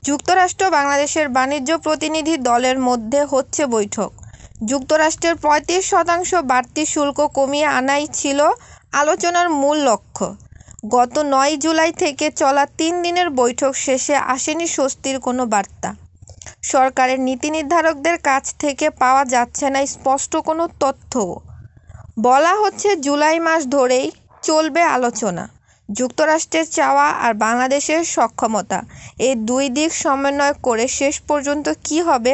যুক্তরাষ্ট্র বাংলাদেশের বাণিজ্য প্রতিনিধি দলের মধ্যে হচ্ছে বৈঠক। যুক্তরাষ্ট্রের ৩৫% বাড়তি শুল্ক কমিয়ে আনাই ছিল আলোচনার মূল লক্ষ্য। গত ৯ জুলাই থেকে চলা ৩ দিনের বৈঠক শেষে আসেনি স্বস্তির কোনো বার্তা। সরকারের নীতি নির্ধারকদের কাছ থেকে পাওয়া যাচ্ছে না স্পষ্ট কোনো তথ্যও। বলা হচ্ছে জুলাই মাস ধরেই চলবে আলোচনা। যুক্তরাষ্ট্রের চাওয়া আর বাংলাদেশের সক্ষমতা, এই দুই দিক সমন্বয় করে শেষ পর্যন্ত কী হবে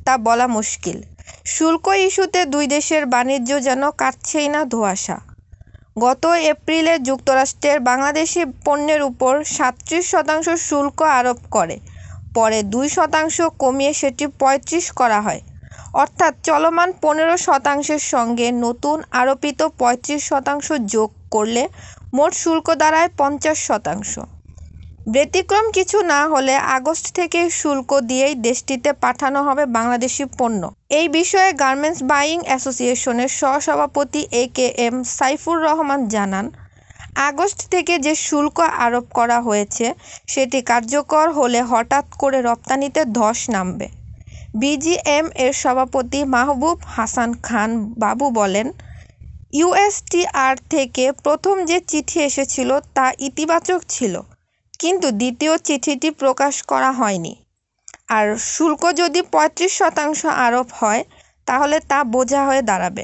তা বলা মুশকিল। শুল্ক ইস্যুতে দুই দেশের বাণিজ্য যেন কাটছেই না ধোঁয়াশা। গত এপ্রিলে যুক্তরাষ্ট্রের বাংলাদেশি পণ্যের উপর ৩৭% শুল্ক আরোপ করে, পরে 2% কমিয়ে সেটি ৩৫ করা হয়। অর্থাৎ চলমান 15%-এর সঙ্গে নতুন আরোপিত ৩৫% যোগ করলে মোট শুল্ক দাঁড়ায় ৫০%। ব্যতিক্রম কিছু না হলে আগস্ট থেকে শুল্ক দিয়েই দেশটিতে পাঠানো হবে বাংলাদেশি পণ্য। এই বিষয়ে গার্মেন্টস বাইং অ্যাসোসিয়েশনের সহসভাপতি AKM সাইফুর রহমান জানান, আগস্ট থেকে যে শুল্ক আরোপ করা হয়েছে সেটি কার্যকর হলে হঠাৎ করে রপ্তানিতে ধস নামবে। BGM এর সভাপতি মাহবুব হাসান খান বাবু বলেন, USTR থেকে প্রথম যে চিঠি এসেছিল তা ইতিবাচক ছিল, কিন্তু দ্বিতীয় চিঠিটি প্রকাশ করা হয়নি। আর শুল্ক যদি ৩৫% আরোপ হয় তাহলে তা বোঝা হয়ে দাঁড়াবে।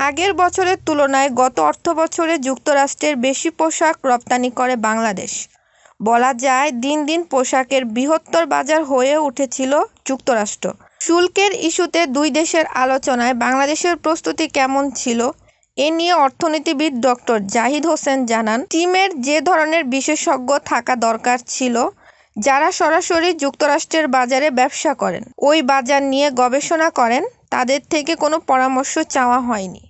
আগের বছরের তুলনায় গত অর্থবছরে যুক্তরাষ্ট্রের বেশি পোশাক রপ্তানি করে বাংলাদেশ। বলা যায় দিন দিন পোশাকের বৃহত্তর বাজার হয়ে উঠেছিল যুক্তরাষ্ট্র। শুল্কের ইস্যুতে দুই দেশের আলোচনায় বাংলাদেশের প্রস্তুতি কেমন ছিল এ নিয়ে অর্থনীতিবিদ ডক্টর জাহিদ হোসেন জানান, টিমের যে ধরনের বিশেষজ্ঞ থাকা দরকার ছিল, যারা সরাসরি যুক্তরাষ্ট্রের বাজারে ব্যবসা করেন, ওই বাজার নিয়ে গবেষণা করেন, তাদের থেকে কোনো পরামর্শ চাওয়া হয়নি।